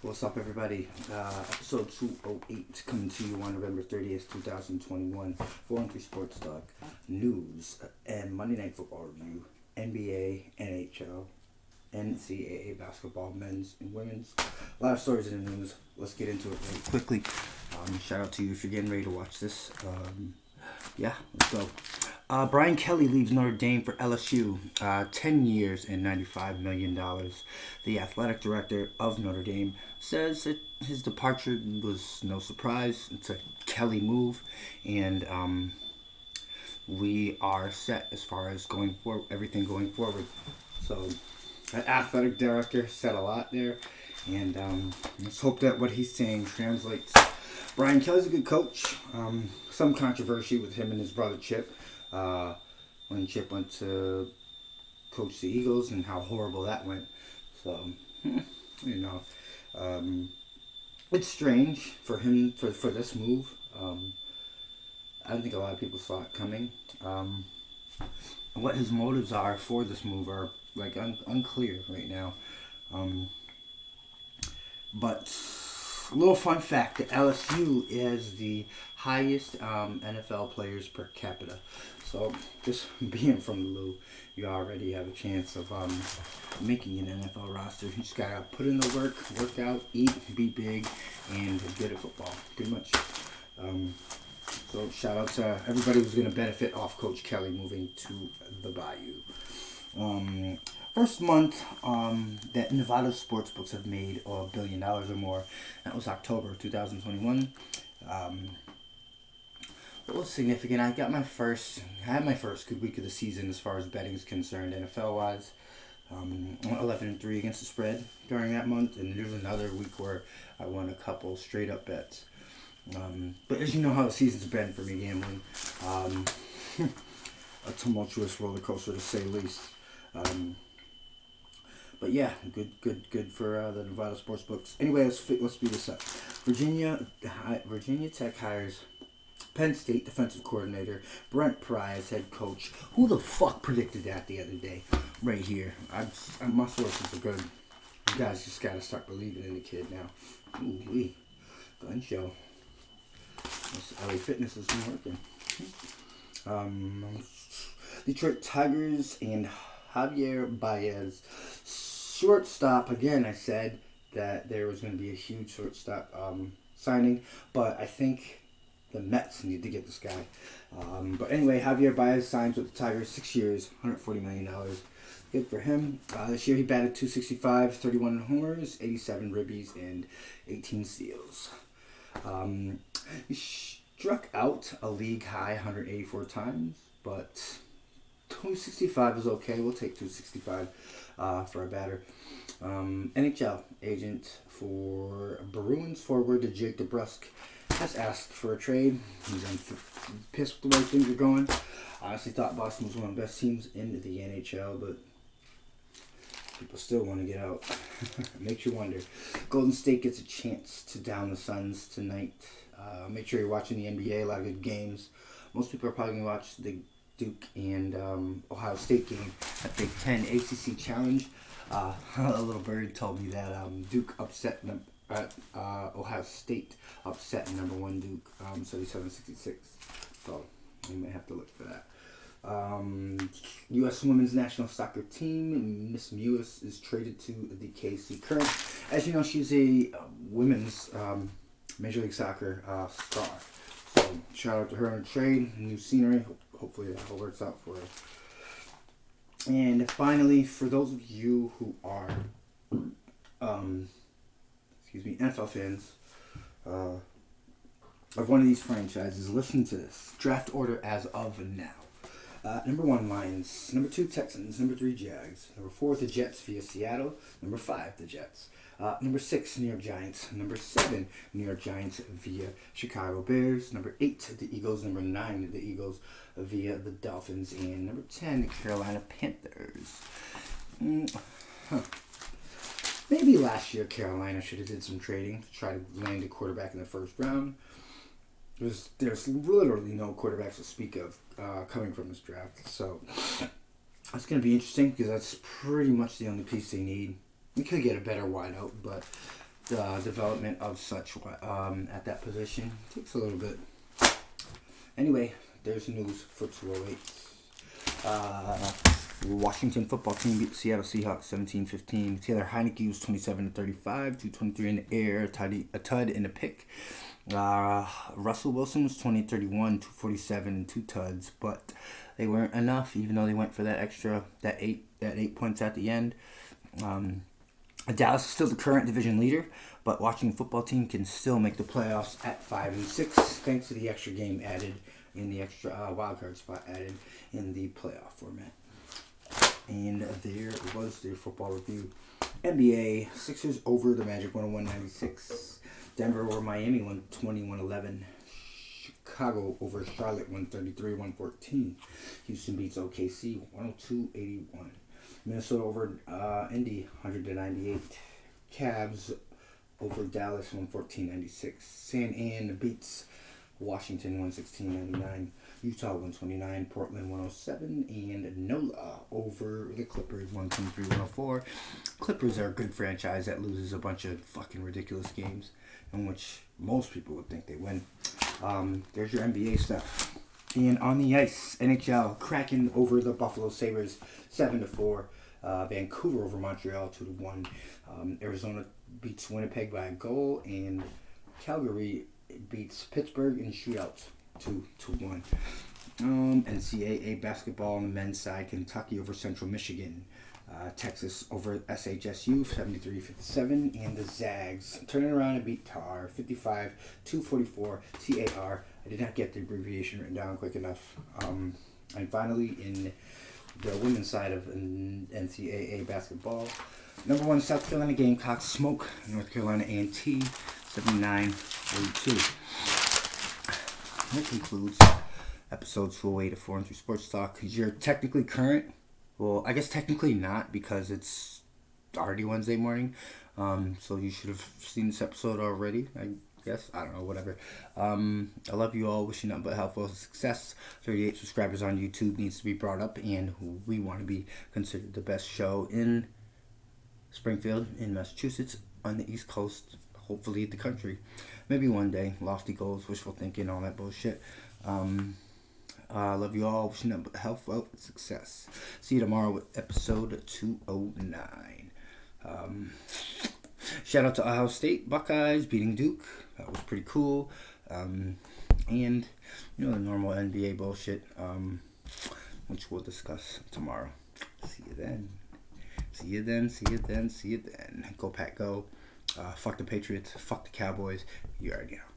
What's up, everybody? Episode 208 coming to you on November 30th, 2021. 413 Sportstalk News and Monday Night Football Review, NBA, NHL, NCAA basketball, men's and women's. A lot of stories in the news. Let's get into it really quickly. Shout out to you if you're getting ready to watch this. Yeah, let's go. Brian Kelly leaves Notre Dame for LSU, 10 years and $95 million. The athletic director of Notre Dame says that his departure was no surprise. It's a Kelly move, and we are set as far as everything going forward. So, that athletic director said a lot there, and let's hope that what he's saying translates. Brian Kelly's a good coach. Some controversy with him and his brother Chip. When Chip went to coach the Eagles and how horrible that went. So, you know, it's strange for him for this move. I don't think a lot of people saw it coming. What his motives are for this move are like unclear right now. But a little fun fact: that LSU is the highest NFL players per capita. So just being from the Lou, you already have a chance of making an NFL roster. You just gotta put in the work out, eat, be big, and good at football. Pretty much. So shout out to everybody who's gonna benefit off Coach Kelly moving to the Bayou. First month that Nevada sportsbooks have made $1 billion or more. That was October 2021. It was significant. I had my first good week of the season as far as betting is concerned, NFL wise. 11-3 against the spread during that month, and there's another week where I won a couple straight up bets. But as you know how the season's been for me gambling, a tumultuous roller coaster to say the least. But yeah, good for the Nevada sports books. Anyway, let's speed this up. Virginia Tech hires Penn State defensive coordinator Brent Pry as head coach. Who the fuck predicted that the other day? Right here. My sources are good. You guys just gotta start believing in the kid now. Ooh-wee. Gun show. This LA Fitness isn't working. Detroit Tigers and Javier Baez. Shortstop, again, I said that there was going to be a huge shortstop signing, but I think the Mets need to get this guy. But anyway, Javier Baez signs with the Tigers, 6 years, $140 million. Good for him. This year he batted .265, 31 homers, 87 ribbies, and 18 steals. He struck out a league high 184 times, but 265 is okay. We'll take 265 for a batter. NHL agent for Bruins forward Jake DeBrusk has asked for a trade. He's pissed with the way things are going. I honestly thought Boston was one of the best teams in the NHL, but people still want to get out. Makes you wonder. Golden State gets a chance to down the Suns tonight. Make sure you're watching the NBA. A lot of good games. Most people are probably going to watch the Duke and Ohio State game at Big Ten ACC Challenge. A little bird told me that Duke upset Ohio State upset number one Duke 77-66. So you might have to look for that. U.S. Women's National Soccer Team, Miss Mewis is traded to the KC Current. As you know, she's a women's Major League Soccer star. So shout out to her on the trade, new scenery. Hopefully that all works out for her. And finally, for those of you who are, NFL fans of one of these franchises, listen to this. Draft order as of now. Number 1, Lions. Number 2, Texans. Number 3, Jags. Number 4, the Jets via Seattle. Number 5, the Jets. Number 6, New York Giants. Number 7, New York Giants via Chicago Bears. Number 8, the Eagles. Number 9, the Eagles via the Dolphins. And number 10, the Carolina Panthers. Maybe last year Carolina should have did some trading to try to land a quarterback in the first round. There's literally no quarterbacks to speak of coming from this draft. So that's going to be interesting because that's pretty much the only piece they need. We could get a better wideout, but development of such at that position. Takes a little bit. Anyway, there's news for 208. Washington football team beat Seattle Seahawks 17-15. Taylor Heineke was 27-35, 223 in the air, a tud and a pick. Russell Wilson was 20-31, 247 and 2 tuds, but they weren't enough, even though they went for that eight points at the end. Dallas is still the current division leader, but Washington football team can still make the playoffs at 5-6, thanks to the extra game added in the extra wildcard spot added in the playoff format. And there was their football review. NBA, Sixers over the Magic 101-96. Denver over Miami 121-11. Chicago over Charlotte 133-114. Houston beats OKC 102-81. Minnesota over Indy 100-98. Cavs over Dallas 114-96. San Ann beats Washington 116-99. Utah 129, Portland 107, and NOLA over the Clippers 123-104. Clippers are a good franchise that loses a bunch of fucking ridiculous games in which most people would think they win. There's your NBA stuff. And on the ice, NHL, Kraken over the Buffalo Sabres 7-4. Vancouver over Montreal 2-1. Arizona beats Winnipeg by a goal, and Calgary beats Pittsburgh in shootouts 2-1. NCAA basketball on the men's side, Kentucky over Central Michigan. Texas over SHSU 73-57, and the Zags turning around and beat TAR 55-44. TAR. I did not get the abbreviation written down quick enough. And finally, in the women's side of NCAA basketball, number 1 South Carolina Gamecocks smoke North Carolina A&T 79-42. That concludes episode 208 of 4 and 3 Sports Talk. You're technically current. Well, I guess technically not, because it's already Wednesday morning. So you should have seen this episode already, I guess. I don't know, whatever. I love you all. Wishing nothing but health, wealth, success. 38 subscribers on YouTube needs to be brought up, and we want to be considered the best show in Springfield, in Massachusetts, on the East Coast, hopefully the country. Maybe one day. Lofty goals, wishful thinking, all that bullshit. Love you all. Wishing them health, wealth, and success. See you tomorrow with episode 209. Shout out to Ohio State Buckeyes beating Duke. That was pretty cool. And, you know, the normal NBA bullshit, which we'll discuss tomorrow. See you then. See you then. See you then. See you then. Go Pack, go. Fuck the Patriots. Fuck the Cowboys. You already know.